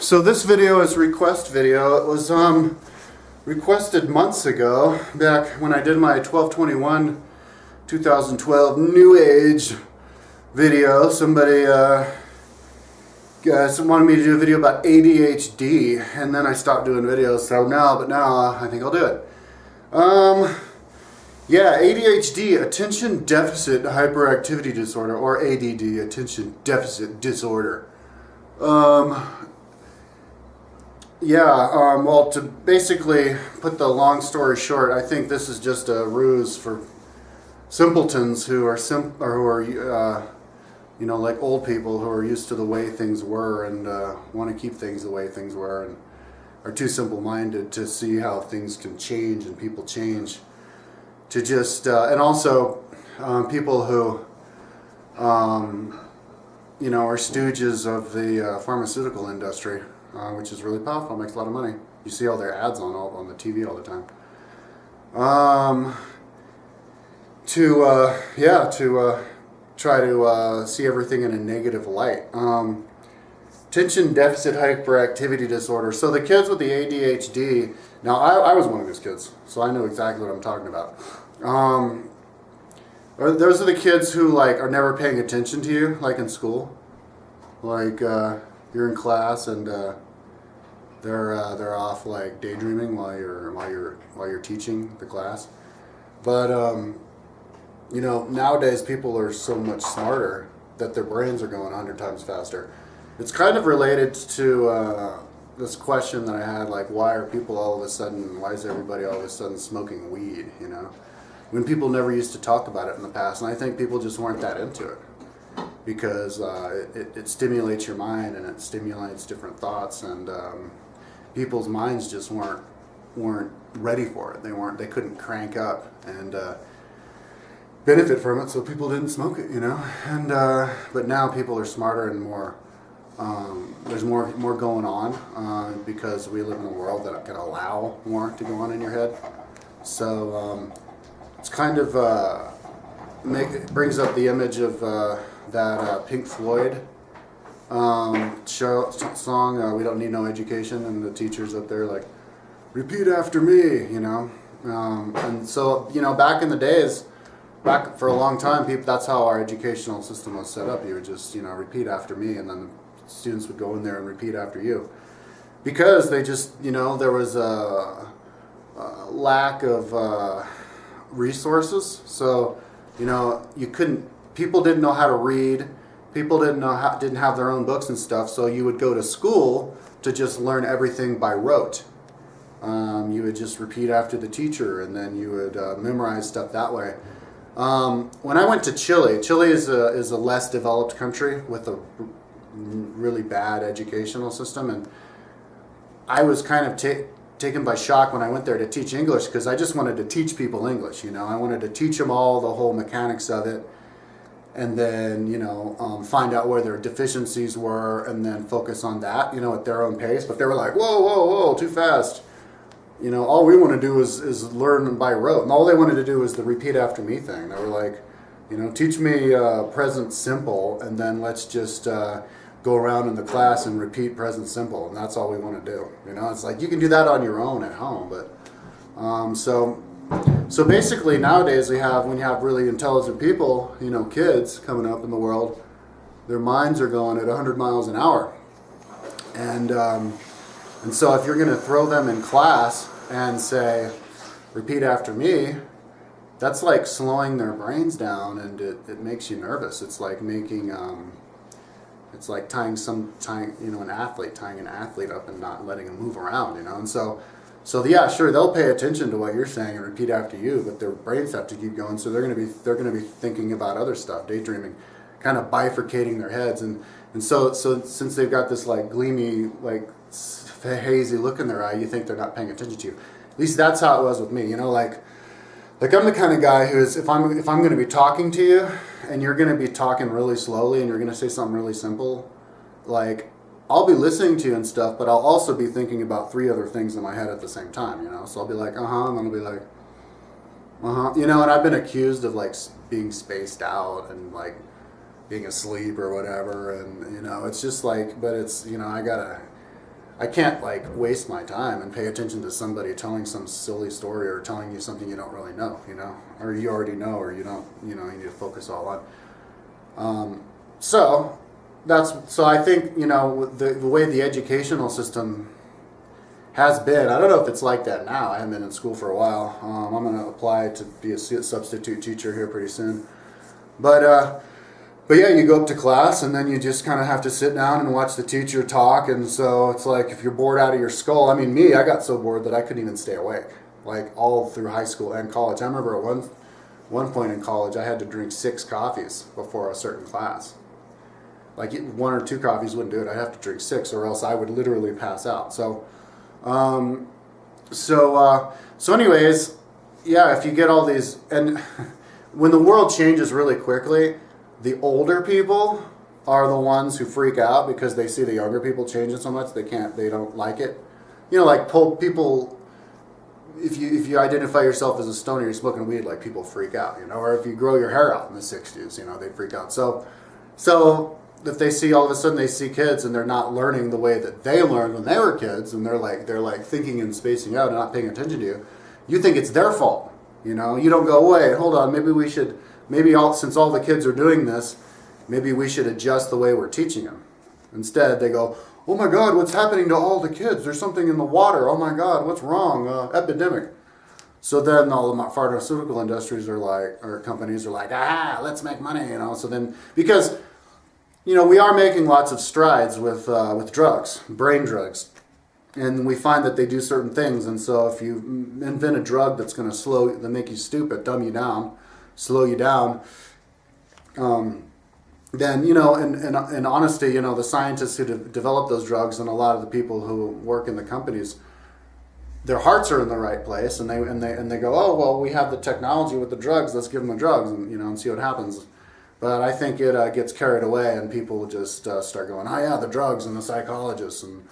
So this video is a request video. It was requested months ago, back when I did my 12/21 2012 New Age video. Somebody wanted me to do a video about ADHD, and then I stopped doing videos. So now I think I'll do it. Yeah, ADHD, Attention Deficit Hyperactivity Disorder, or ADD, Attention Deficit Disorder. Well, to basically put the long story short, I think this is just a ruse for simpletons who are like old people who are used to the way things were and want to keep things the way things were and are too simple-minded to see how things can change and people change. To just and also people who are stooges of the pharmaceutical industry. Which is really powerful, makes a lot of money. You see all their ads on the TV all the time. To try to see everything in a negative light. Attention Deficit Hyperactivity Disorder. So the kids with the ADHD, now I was one of those kids, so I know exactly what I'm talking about. Those are the kids who are never paying attention to you, like in school. You're in class and they're off daydreaming while you're teaching the class. But nowadays people are so much smarter that their brains are going 100 times faster. It's kind of related to this question that I had, why is everybody all of a sudden smoking weed? When people never used to talk about it in the past, and I think people just weren't that into it. Because it stimulates your mind and it stimulates different thoughts, and people's minds just weren't ready for it. They couldn't crank up and benefit from it, so people didn't smoke it, And but now people are smarter and more. There's more going on because we live in a world that can allow more to go on in your head. So it's kind of it brings up the image of that Pink Floyd song, We Don't Need No Education, and the teachers up there repeat after me, and so, back in the days, back for a long time, that's how our educational system was set up. You would just, repeat after me, and then the students would go in there and repeat after you. Because they just, there was a lack of resources, so, people didn't know how to read. People didn't have their own books and stuff. So you would go to school to just learn everything by rote. You would just repeat after the teacher, and then you would memorize stuff that way. When I went to Chile is a less developed country with a really bad educational system, and I was kind of taken by shock when I went there to teach English, because I just wanted to teach people English. I wanted to teach them all the whole mechanics of it, and then find out where their deficiencies were, and then focus on that at their own pace. But they were like, whoa, too fast. All we want to do is learn by rote, and all they wanted to do was the repeat after me thing. They were like, teach me present simple, and then let's just go around in the class and repeat present simple, and that's all we want to do. It's like you can do that on your own at home, but so basically nowadays when you have really intelligent people, kids coming up in the world, their minds are going at 100 miles an hour, and so if you're going to throw them in class and say, repeat after me, that's like slowing their brains down, and it makes you nervous. It's like making it's like tying an athlete up and not letting him move around, and so yeah, sure, they'll pay attention to what you're saying and repeat after you, but their brains have to keep going, so they're going to be thinking about other stuff, daydreaming, kind of bifurcating their heads, and so since they've got this gleamy, hazy look in their eye, you think they're not paying attention to you. At least that's how it was with me, I'm the kind of guy who is, if I'm going to be talking to you and you're going to be talking really slowly and you're going to say something really simple, I'll be listening to you and stuff, but I'll also be thinking about 3 other things in my head at the same time, So I'll be like, and then I'll be like, and I've been accused of being spaced out and being asleep or whatever, and it's just but it's I gotta I can't like waste my time and pay attention to somebody telling some silly story or telling you something you don't really know, or you already know, or you don't, you need to focus all on. So I think, the way the educational system has been, I don't know if it's like that now. I haven't been in school for a while. I'm going to apply to be a substitute teacher here pretty soon. But yeah, you go up to class and then you just kind of have to sit down and watch the teacher talk. And so it's like if you're bored out of your skull. I mean, I got so bored that I couldn't even stay awake, like all through high school and college. I remember at one point in college, I had to drink 6 coffees before a certain class. Like 1 or 2 coffees wouldn't do it. I'd have to drink 6 or else I would literally pass out. So anyways, yeah, if you get all these, and when the world changes really quickly, the older people are the ones who freak out because they see the younger people changing so much they don't like it. Like people, if you identify yourself as a stoner, you're smoking weed, like people freak out, or if you grow your hair out in the 60s, they freak out. So if they see all of a sudden they see kids and they're not learning the way that they learned when they were kids, and they're like thinking and spacing out and not paying attention to you think it's their fault. You don't go, wait, hold on, since all the kids are doing this, maybe we should adjust the way we're teaching them. Instead, they go, oh my God, what's happening to all the kids? There's something in the water. Oh my God, what's wrong? Epidemic. So then all the pharmaceutical industries or companies are like, let's make money, So then, because we are making lots of strides with drugs, brain drugs, and we find that they do certain things. And so if you invent a drug that's going to make you stupid, dumb you down, slow you down, then in honesty, the scientists who develop those drugs and a lot of the people who work in the companies, their hearts are in the right place, and they go, oh well, we have the technology with the drugs, let's give them the drugs, and see what happens. But I think it gets carried away, and people just start going, oh yeah, the drugs and the psychologists, and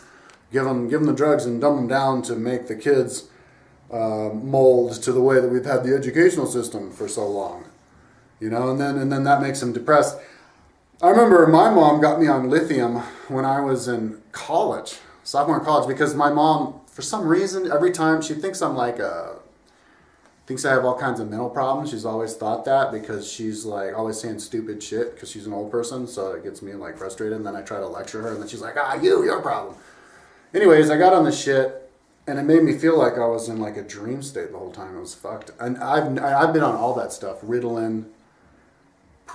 give them the drugs and dumb them down to make the kids mold to the way that we've had the educational system for so long, and then that makes them depressed. I remember my mom got me on lithium when I was in college, sophomore in college, because my mom, for some reason, every time she thinks thinks I have all kinds of mental problems. She's always thought that because she's like always saying stupid shit because she's an old person, so it gets me like frustrated. And then I try to lecture her, and then she's like, your problem. Anyways, I got on this shit, and it made me feel like I was in like a dream state the whole time. It was fucked. And I've been on all that stuff, Ritalin.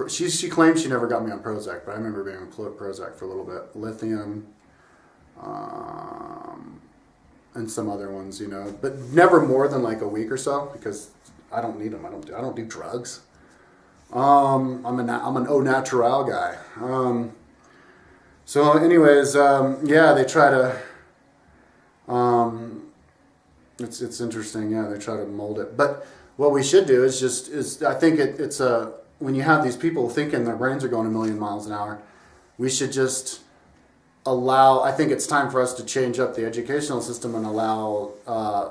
She claims she never got me on Prozac, but I remember being on Prozac for a little bit. Lithium, and some other ones, but never more than like a week or so because I don't need them. I don't do drugs. I'm an au natural guy. So anyways, yeah, they try to. It's interesting. Yeah, they try to mold it. But what we should do is I think it's when you have these people thinking their brains are going a million miles an hour, we should just I think it's time for us to change up the educational system and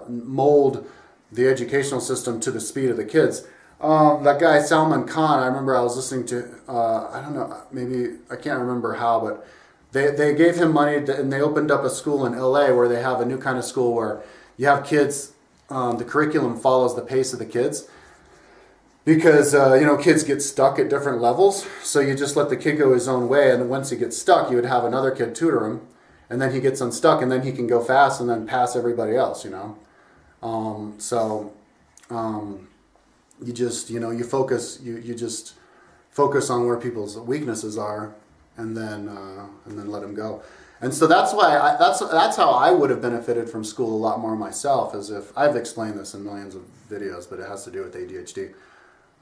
mold the educational system to the speed of the kids. That guy Salman Khan, I remember I was listening to, I don't know, maybe, I can't remember how, but they gave him money and they opened up a school in LA where they have a new kind of school where you have kids, the curriculum follows the pace of the kids. Because, kids get stuck at different levels. So you just let the kid go his own way. And once he gets stuck, you would have another kid tutor him. And then he gets unstuck. And then he can go fast and then pass everybody else, You just, you focus, you just focus on where people's weaknesses are. And then let them go. And so that's why that's how I would have benefited from school a lot more myself. As if I've explained this in millions of videos, but it has to do with ADHD.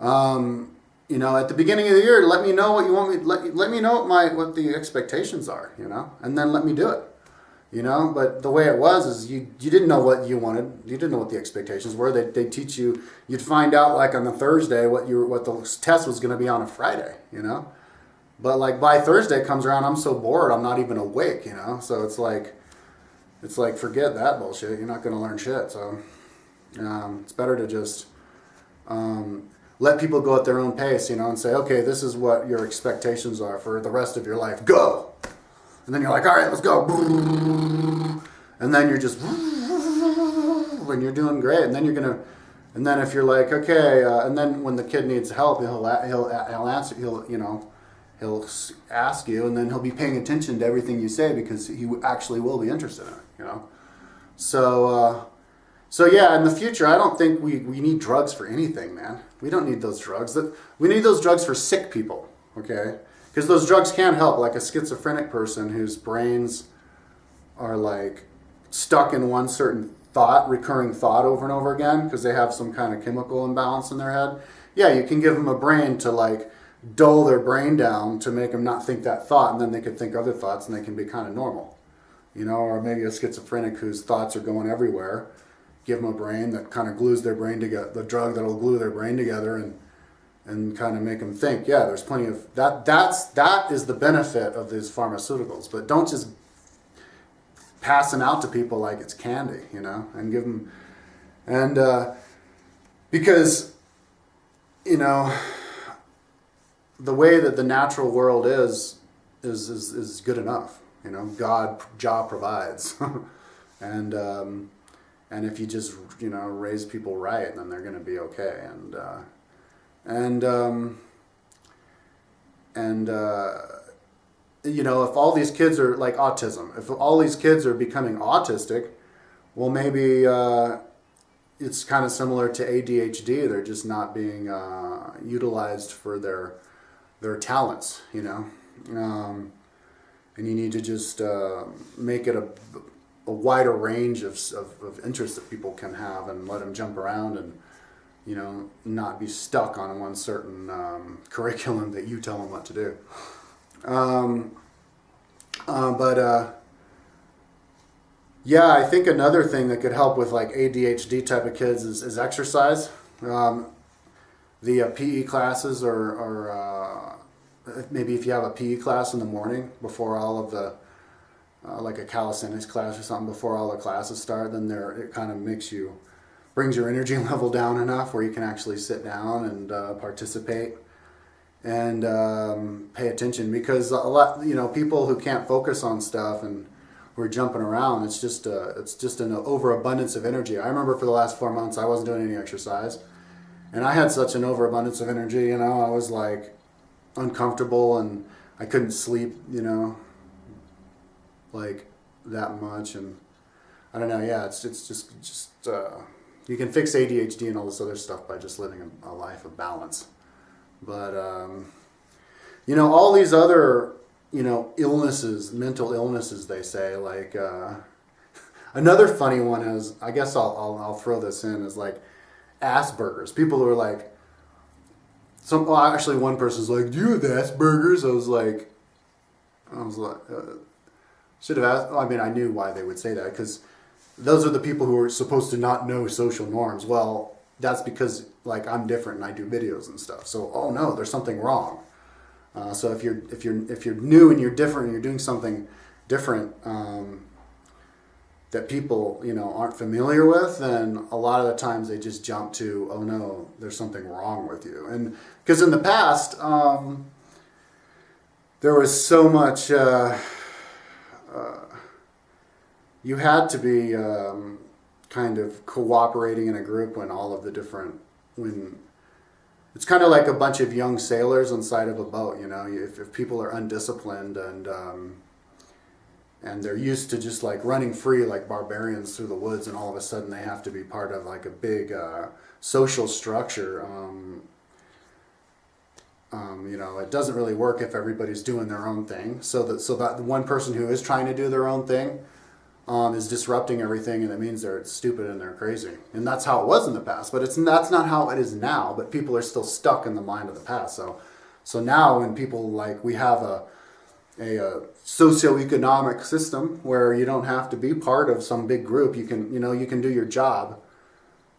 At the beginning of the year, let me know what you want me. Let me know what the expectations are. And then let me do it. But the way it was is you didn't know what you wanted. You didn't know what the expectations were. They teach you. You'd find out like on the Thursday what the test was going to be on a Friday. But like by Thursday comes around, I'm so bored, I'm not even awake. So it's like forget that bullshit. You're not going to learn shit. So it's better to just. Let people go at their own pace, and say, okay, this is what your expectations are for the rest of your life. Go! And then you're like, all right, let's go. and then you're just when you're doing great, and then and then if you're like, okay, and then when the kid needs help, he'll answer, he'll ask you, and then he'll be paying attention to everything you say because he actually will be interested in it, So yeah, in the future, I don't think we need drugs for anything, man. We don't need those drugs. We need those drugs for sick people, okay? Because those drugs can help, like a schizophrenic person whose brains are like stuck in one certain recurring thought over and over again because they have some kind of chemical imbalance in their head. Yeah, you can give them a brain to like dull their brain down to make them not think that thought, and then they could think other thoughts and they can be kind of normal, or maybe a schizophrenic whose thoughts are going everywhere. Give them a brain that kind of glues their brain together, the drug that'll glue their brain together and kind of make them think. Yeah, there's plenty of that. That is the benefit of these pharmaceuticals. But don't just pass them out to people like it's candy, and give them, and because, the way that the natural world is good enough. God, Jah provides, and if you just, raise people right, then they're going to be okay. If all these kids are like autism, if all these kids are becoming autistic, well, maybe it's kind of similar to ADHD. They're just not being utilized for their talents, and you need to just make it a wider range of interests that people can have and let them jump around and, not be stuck on one certain curriculum that you tell them what to do. Yeah, I think another thing that could help with like ADHD type of kids is exercise. The PE classes or maybe if you have a PE class in the morning before all of the like a calisthenics class or something before all the classes start, then it kind of brings your energy level down enough where you can actually sit down and participate and pay attention, because a lot, people who can't focus on stuff and who are jumping around, it's just an overabundance of energy. I remember for the last 4 months I wasn't doing any exercise, and I had such an overabundance of energy. I was like uncomfortable and I couldn't sleep, like that much, and I don't know. Yeah, it's just you can fix ADHD and all this other stuff by just living a life of balance. But all these other illnesses, mental illnesses, they say, like another funny one is, I guess I'll throw this in, is like Asperger's. People who are like, actually one person's like, do you have Asperger's? I was like. Should have asked. I mean, I knew why they would say that, because those are the people who are supposed to not know social norms. Well, that's because like I'm different and I do videos and stuff. So, oh no, there's something wrong. So if you're new and you're different and you're doing something different that people aren't familiar with, then a lot of the times they just jump to, oh no, there's something wrong with you. And because in the past there was so much. You had to be kind of cooperating in a group when it's kind of like a bunch of young sailors inside of a boat. If people are undisciplined and they're used to just like running free like barbarians through the woods, and all of a sudden they have to be part of like a big social structure. It doesn't really work if everybody's doing their own thing. So that the one person who is trying to do their own thing is disrupting everything, and it means they're stupid and they're crazy. And that's how it was in the past, but that's not how it is now. But people are still stuck in the mind of the past. So now when people we have a socioeconomic system where you don't have to be part of some big group. You can do your job.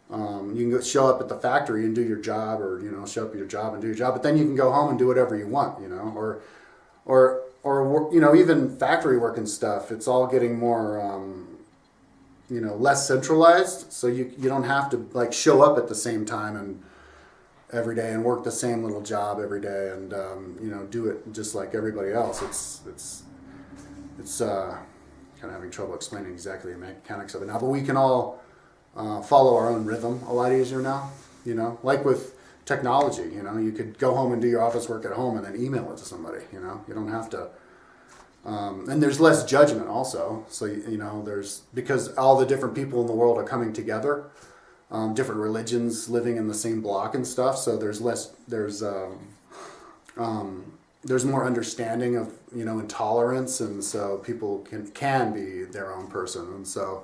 You can go show up at the factory and do your job, or show up at your job and do your job. But then you can go home and do whatever you want, or even factory work and stuff. It's all getting more, less centralized. So you don't have to like show up at the same time and every day and work the same little job every day and do it just like everybody else. It's kind of having trouble explaining exactly the mechanics of it now, but we can all follow our own rhythm a lot easier now, you know, like with technology, you know, you could go home and do your office work at home and then email it to somebody, you know, you don't have to, and there's less judgment also. So, you know, because all the different people in the world are coming together, different religions living in the same block and stuff. So there's more understanding of, you know, intolerance. And so people can be their own person. And so,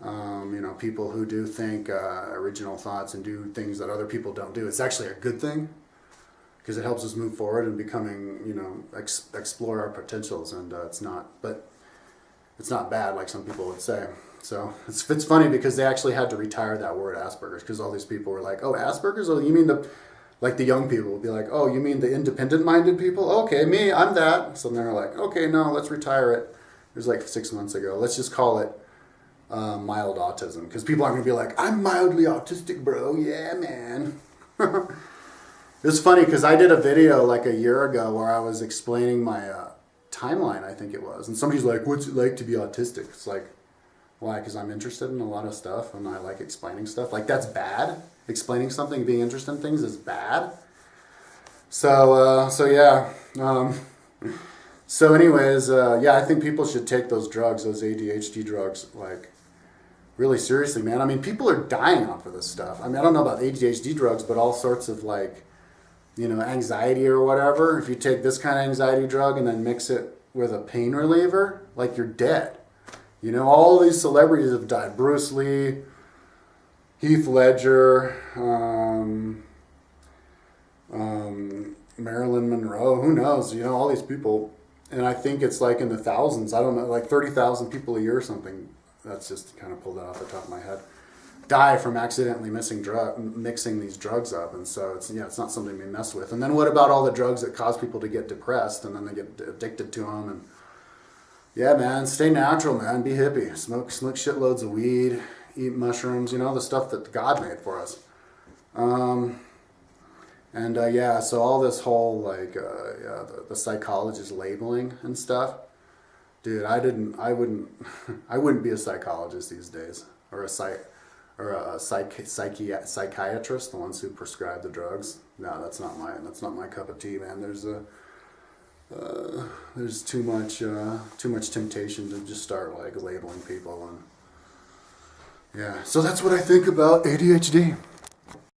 you know, people who do think original thoughts and do things that other people don't do, it's actually a good thing because it helps us move forward and becoming, you know, explore our potentials. And it's not bad like some people would say. So it's funny because they actually had to retire that word Asperger's because all these people were like, oh, Asperger's? Oh, you mean the young people would be like, oh, you mean the independent-minded people? Okay, me, I'm that. So they're like, okay, no, let's retire it. It was like 6 months ago. Let's just call it mild autism because people aren't going to be like, I'm mildly autistic, bro. Yeah, man. It's funny because I did a video like a year ago where I was explaining my timeline, I think it was. And somebody's like, what's it like to be autistic? It's like, why? Because I'm interested in a lot of stuff and I like explaining stuff. Like, that's bad. Explaining something, being interested in things is bad. So yeah. So anyways, yeah, I think people should take those drugs, those ADHD drugs, like, really seriously, man. I mean, people are dying off of this stuff. I mean, I don't know about ADHD drugs, but all sorts of, like, you know, anxiety or whatever. If you take this kind of anxiety drug and then mix it with a pain reliever, like, you're dead. You know, all these celebrities have died. Bruce Lee, Heath Ledger, Marilyn Monroe, who knows? You know, all these people. And I think it's like in the thousands. I don't know, like 30,000 people a year or something. That's just kind of pulled that off the top of my head. Die from accidentally mixing these drugs up. And so it's not something we mess with. And then what about all the drugs that cause people to get depressed and then they get addicted to them? And yeah, man, stay natural, man. Be hippie. Smoke shitloads of weed. Eat mushrooms. You know, the stuff that God made for us. Yeah, so all this whole like the psychologist labeling and stuff, dude. I wouldn't be a psychologist these days, or a psychiatrist, the ones who prescribe the drugs. No, that's not my cup of tea, man. There's too much temptation to just start like labeling people, and yeah. So that's what I think about ADHD.